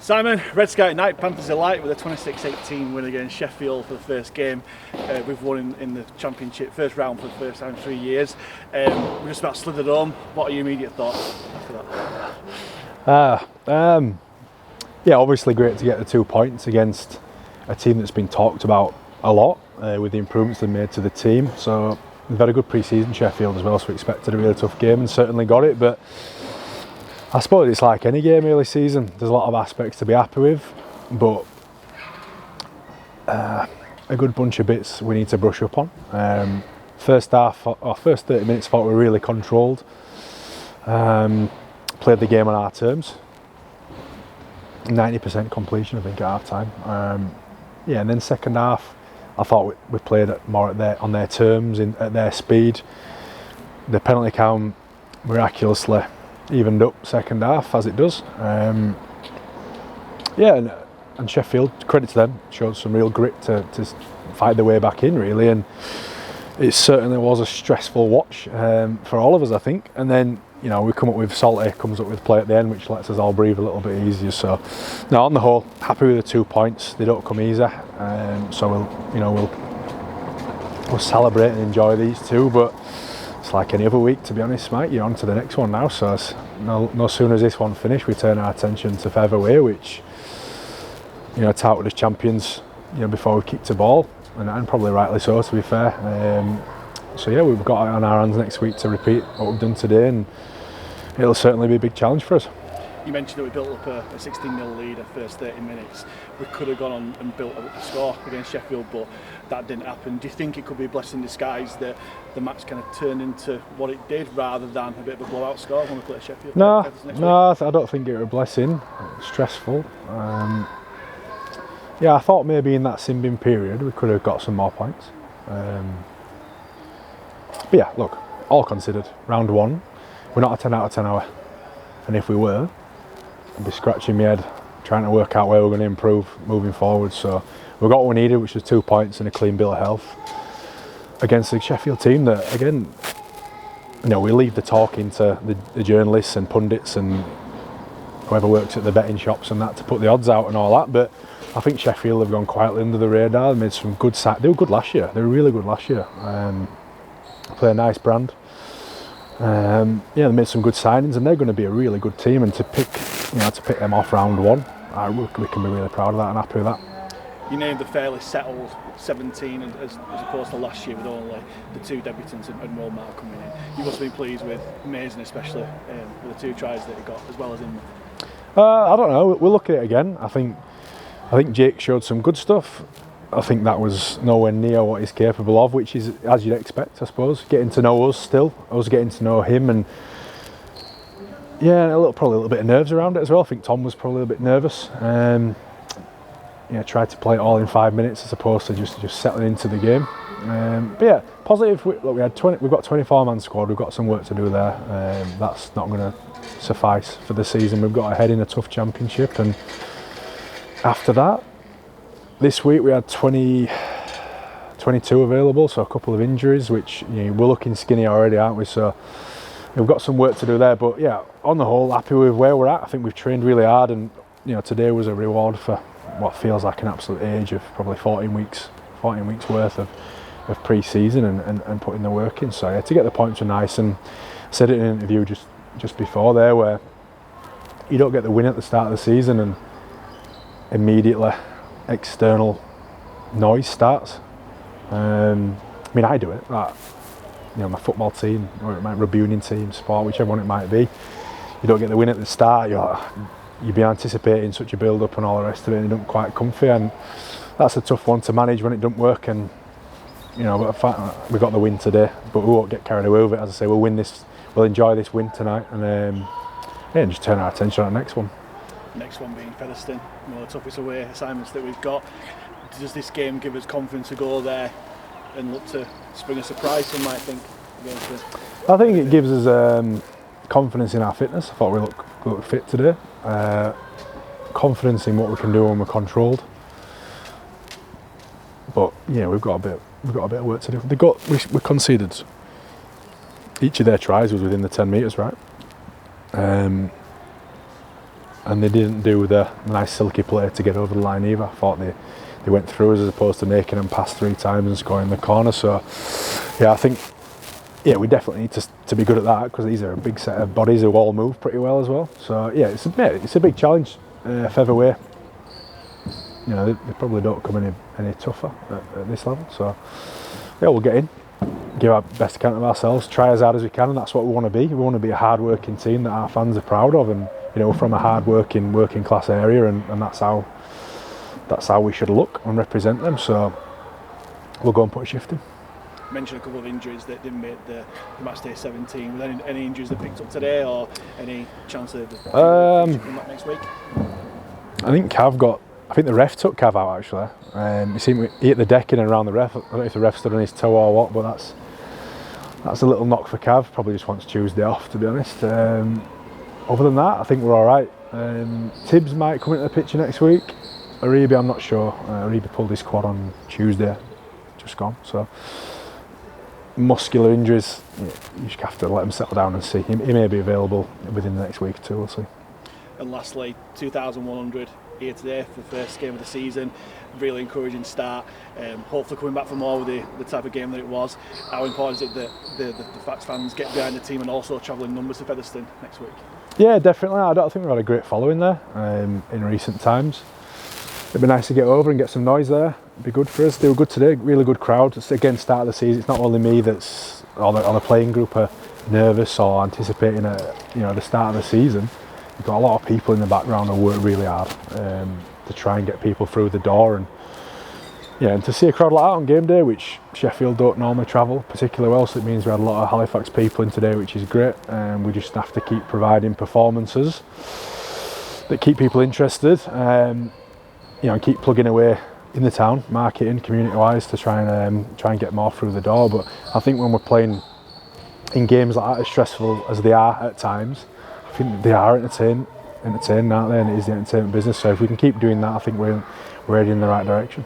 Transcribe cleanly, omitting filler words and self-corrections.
Simon, Red Sky at night, Panthers delight with a 26-18 win against Sheffield for the first game. We've won in the Championship, first round for the first time in 3 years. We're just about slithered home. What are your immediate thoughts after that? Yeah, obviously great to get the 2 points against a team that's been talked about a lot with the improvements they made to the team. So we've had a good pre-season Sheffield as well, so we expected a really tough game and certainly got it. But I suppose it's like any game early season. There's a lot of aspects to be happy with, but a good bunch of bits we need to brush up on. First half, or first 30 minutes, thought we were really controlled. Played the game on our terms. 90% completion, I think, at half time. And then second half, I thought we played more on their terms, at their speed. The penalty count miraculously evened up second half, as it does. And Sheffield, credit to them, showed some real grit to fight their way back in, really. And it certainly was a stressful watch for all of us, I think. And then, we come up with Salty, comes up with play at the end, which lets us all breathe a little bit easier. So, now on the whole, happy with the 2 points. They don't come easy, so we'll celebrate and enjoy these two. But it's like any other week, to be honest, mate. You're on to the next one now. So, no sooner as this one finished, we turn our attention to Featherweight, which touted as champions, before we kicked the ball, and probably rightly so, to be fair. So yeah, we've got it on our hands next week to repeat what we've done today, and it'll certainly be a big challenge for us. You mentioned that we built up a 16-0 lead at first 30 minutes. We could have gone on and built a score against Sheffield, but that didn't happen. Do you think it could be a blessing in disguise that the match kind of turned into what it did, rather than a bit of a blowout score when we play Sheffield? No, I don't think it was a blessing. It was stressful. I thought maybe in that sin-bin period we could have got some more points. But yeah, look, all considered, round one, we're not a 10 out of 10 hour. And if we were, I'd be scratching my head trying to work out where we're going to improve moving forward. So we got what we needed, which was 2 points and a clean bill of health against the Sheffield team that, again, we leave the talking to the journalists and pundits and whoever works at the betting shops and that to put the odds out and all that. But I think Sheffield have gone quietly under the radar. They made some good they were good last year. They were really good last year. Play a nice brand. They made some good signings, and they're going to be a really good team. And to pick them off round one, we can be really proud of that and happy with that. You named a fairly settled 17 as opposed to last year with only the 2 debutants and Walmart coming in. You must have been pleased with Mason, especially with the 2 tries that he got, as well as him. I don't know. We'll look at it again. I think Jake showed some good stuff. I think that was nowhere near what he's capable of, which is as you'd expect, I suppose. Getting to know us still, us getting to know him, and probably a little bit of nerves around it as well. I think Tom was probably a bit nervous. Tried to play it all in 5 minutes as opposed to just settling into the game. Positive. We've got 24-man squad. We've got some work to do there. That's not going to suffice for the season. We've got ahead in a tough championship, and after that, this week we had 22 available, so a couple of injuries, which we're looking skinny already, aren't we? So we've got some work to do there. But yeah, on the whole, happy with where we're at. I think we've trained really hard, and today was a reward for what feels like an absolute age of probably 14 weeks worth of pre-season and putting the work in. So yeah, to get the points were nice, and I said it in an interview just before there, where you don't get the win at the start of the season and immediately external noise starts. I do it. My football team, or my rugby union team, sport, whichever one it might be. You don't get the win at the start. You'd be anticipating such a build-up and all the rest of it, and it don't quite comfy. And that's a tough one to manage when it doesn't work. And but we got the win today, but we won't get carried away with it. As I say, we'll win this. We'll enjoy this win tonight, and just turn our attention on the next one. Next one being Featherstone, one of the toughest away assignments that we've got. Does this game give us confidence to go there and look to spring a surprise, some might think? I think it gives us confidence in our fitness. I thought we looked fit today. Confidence in what we can do when we're controlled. But we've got a bit of work to do. We conceded. Each of their tries was within the 10 metres, right? and they didn't do the nice silky play to get over the line either. I thought they went through us as opposed to making them pass 3 times and scoring the corner. So yeah, I think we definitely need to be good at that, because these are a big set of bodies who all move pretty well as well. So yeah, it's a big challenge. Featherweight, they probably don't come any tougher at this level. So yeah, we'll get in, give our best account of ourselves, try as hard as we can, and that's what we want to be. We want to be a hard-working team that our fans are proud of, and we're from a hard-working, working-class area, and that's how we should look and represent them. So we'll go and put a shift in. You mentioned a couple of injuries that didn't make the match day 17. Were there any injuries that picked up today, or any chance of come back next week? I think the ref took Cav out actually. He hit the decking and around the ref. I don't know if the ref stood on his toe or what, but that's a little knock for Cav. Probably just wants Tuesday off, to be honest. Other than that, I think we're all right. Tibbs might come into the picture next week. Aribi, I'm not sure. Aribi pulled his quad on Tuesday, just gone. So muscular injuries, you just have to let him settle down and see. He may be available within the next week or two. We'll see. And lastly, 2,100 here today for the first game of the season. Really encouraging start. Hopefully coming back for more with the type of game that it was. How important is it that the Fax fans get behind the team and also travel in numbers to Featherstone next week? Yeah, definitely. I think we've had a great following there in recent times. It'd be nice to get over and get some noise there. It'd be good for us. They were good today. Really good crowd. It's again start of the season. It's not only me or the playing group are nervous or anticipating the start of the season. You've got a lot of people in the background who work really hard to try and get people through the door, and to see a crowd like that on game day, which Sheffield don't normally travel particularly well, so it means we had a lot of Halifax people in today, which is great. We just have to keep providing performances that keep people interested, and keep plugging away in the town, marketing, community-wise, to try and get more through the door. But I think when we're playing in games like that, as stressful as they are at times, I think they are entertaining, aren't they? And it is the entertainment business. So if we can keep doing that, I think we're heading in the right direction.